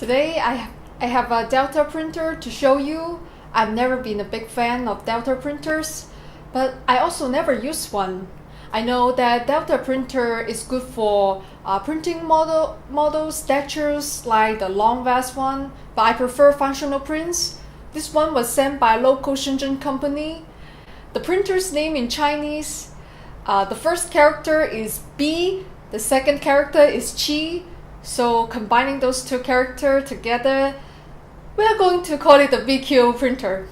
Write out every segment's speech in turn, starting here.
Today I have a Delta printer to show you. I've never been a big fan of Delta printers, but I also never used one. I know that Delta printer is good for printing model statures like the long vast one, but I prefer functional prints. This one was sent by a local Shenzhen company. The printer's name in Chinese, the first character is B, the second character is Qi. So combining those two characters together, we are going to call it the BQ printer.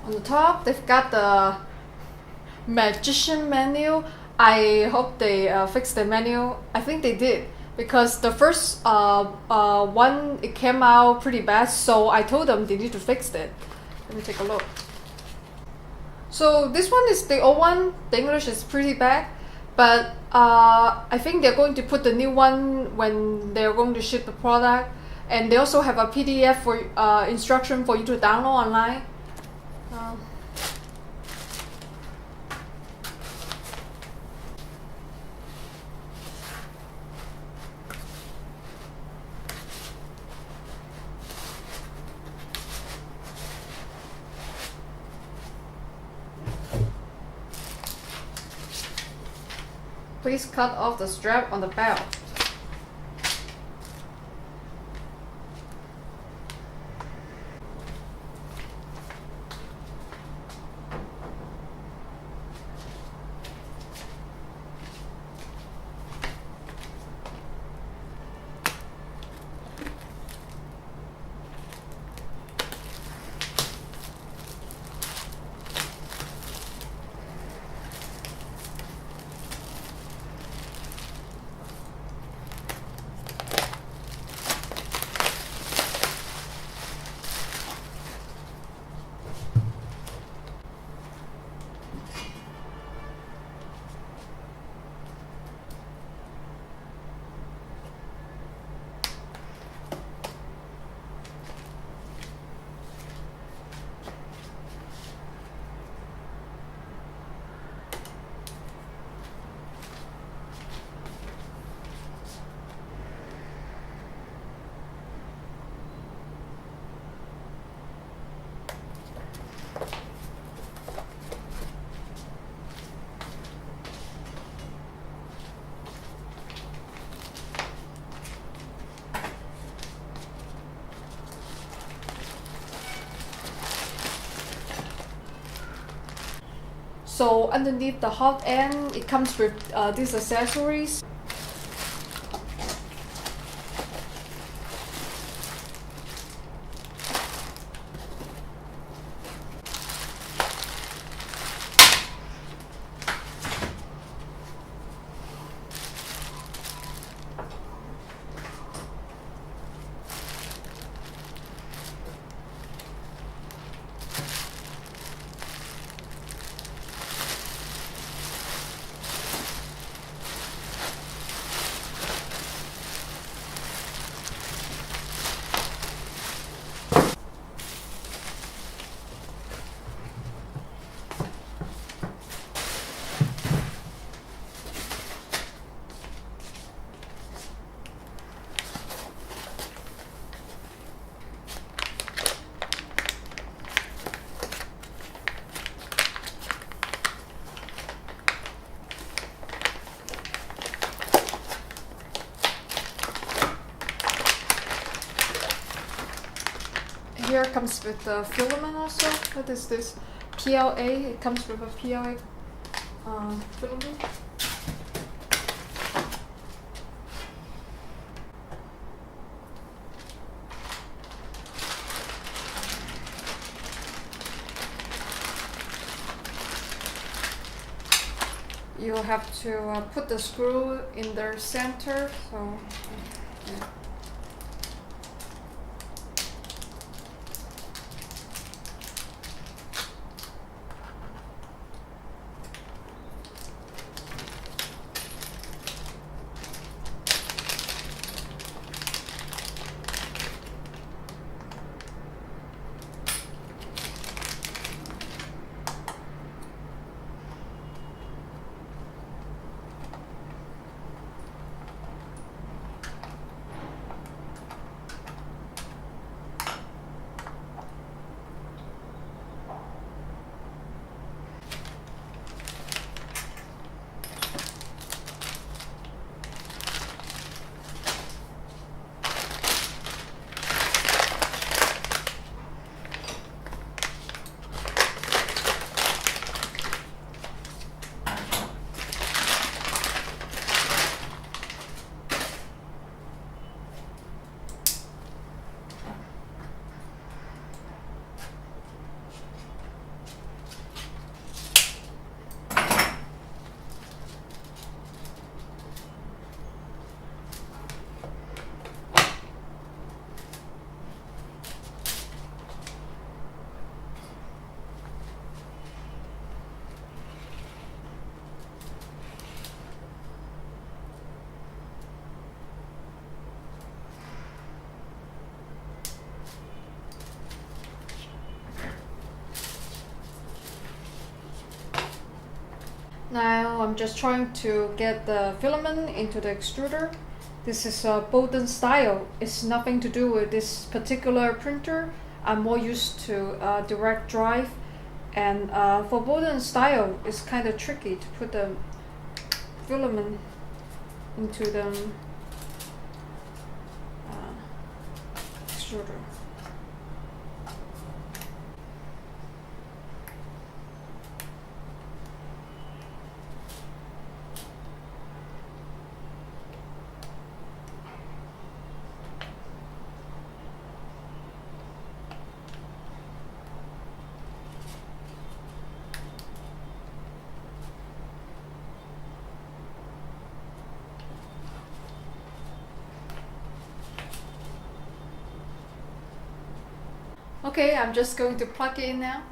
On the top, they've got the magician menu. I hope they fixed the menu. I think they did, because the first one, it came out pretty bad, so I told them they need to fix it. Let me take a look. So this one is the old one. The English is pretty bad, but I think they're going to put the new one when they're going to ship the product. And they also have a PDF for instruction for you to download online. Please cut off the strap on the belt. So underneath the hot end, it comes with these accessories. Here comes with the filament also. What is this? PLA. It comes with a PLA filament. you have to put the screw in the center. So yeah. Now I'm just trying to get the filament into the extruder. This is a Bowden style. It's nothing to do with this particular printer. I'm more used to direct drive, and for Bowden style it's kind of tricky to put the filament into the extruder. Okay, I'm just going to plug it in now.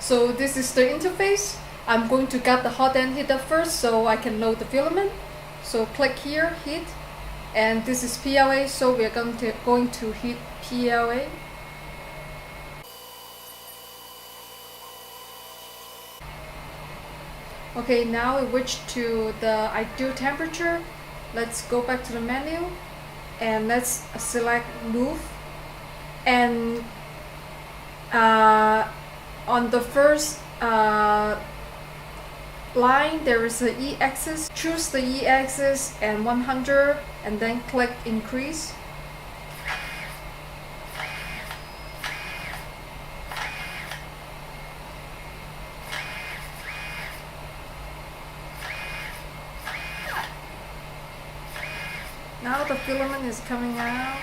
So this is the interface. I'm going to get the hot end heater first so I can load the filament. So click here, heat, and this is PLA, so we are going to heat PLA. Okay, now we switch to the ideal temperature. Let's go back to the menu and let's select move, and on the first line there is an E-axis. Choose the E-axis and 100 and then click increase. Now the filament is coming out.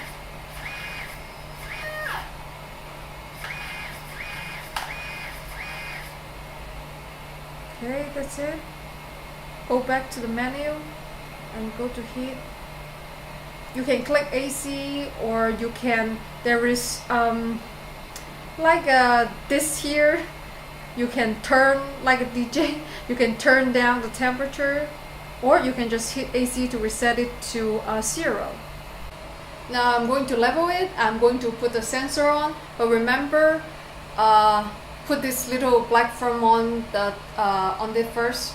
Okay, that's it. Go back to the menu and go to heat. You can click AC, or you can, there is like this here, you can turn like a DJ, you can turn down the temperature, or you can just hit AC to reset it to 0. Now I'm going to level it. I'm going to put the sensor on, but remember, put this little black film on it first.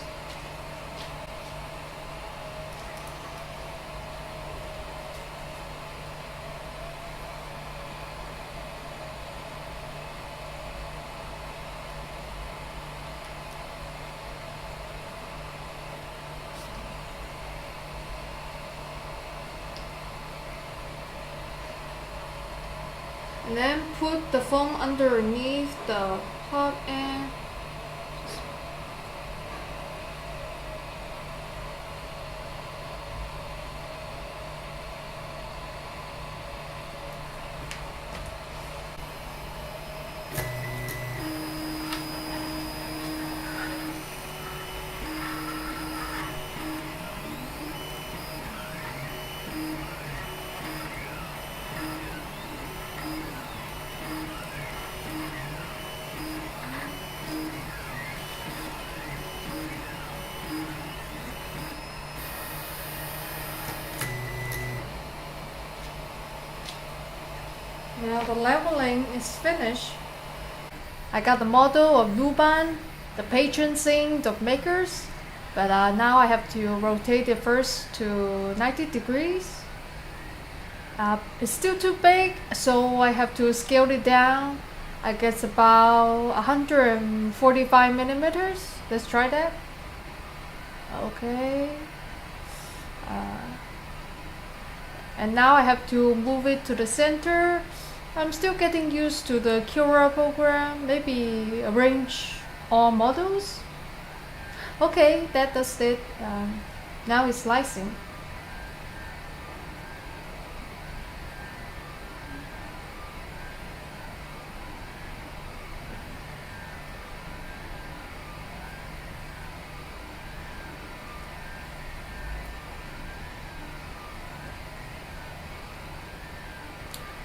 And then put the foam underneath the hot end. Now the leveling is finished. I got the model of Luban, the patron saint of makers, but now I have to rotate it first to 90 degrees. It's still too big, so I have to scale it down. I guess about 145 millimeters. Let's try that. Okay. And now I have to move it to the center. I'm still getting used to the Cura program. Maybe arrange all models. Okay, that does it. Now it's slicing.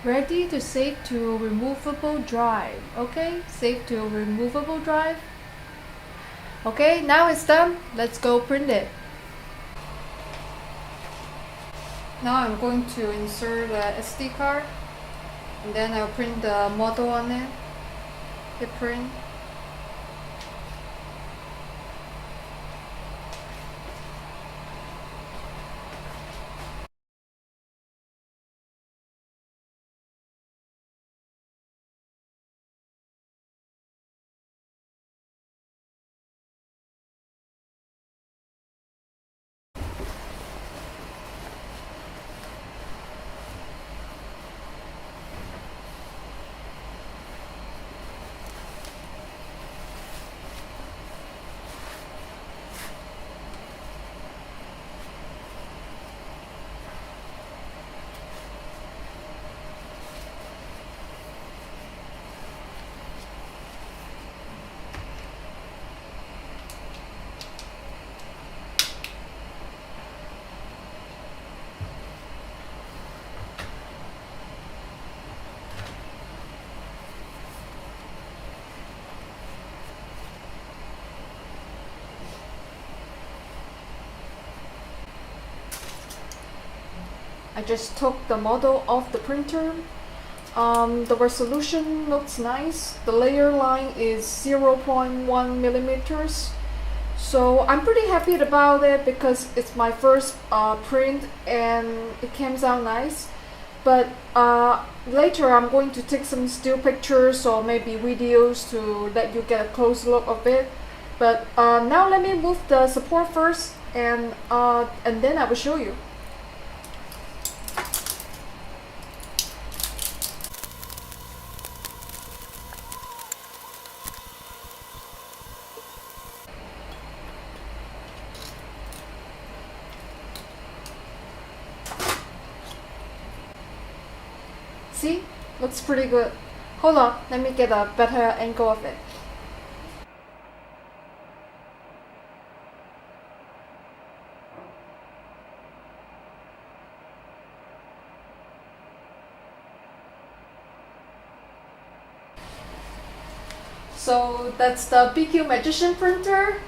Ready to save to removable drive. Okay, save to removable drive. Okay, now it's done. Let's go print it. Now I'm going to insert the SD card, and then I'll print the model on it. Hit print. I just took the model off the printer. The resolution looks nice. The layer line is 0.1 millimeters. So I'm pretty happy about it because it's my first print and it came out nice. But later I'm going to take some still pictures or maybe videos to let you get a close look of it. But now let me move the support first, and then I will show you. See? Looks pretty good. Hold on, let me get a better angle of it. So that's the BQ Magician printer.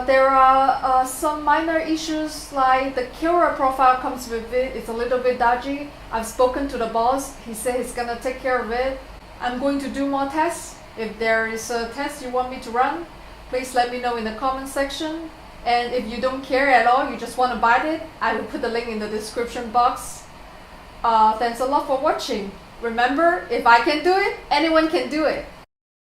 There are some minor issues like the camera profile comes with it. It's a little bit dodgy. I've spoken to the boss. He said he's gonna take care of it. I'm going to do more tests. If there is a test you want me to run, please let me know in the comment section. And if you don't care at all, you just want to buy it, I will put the link in the description box. Thanks a lot for watching. Remember, if I can do it, anyone can do it.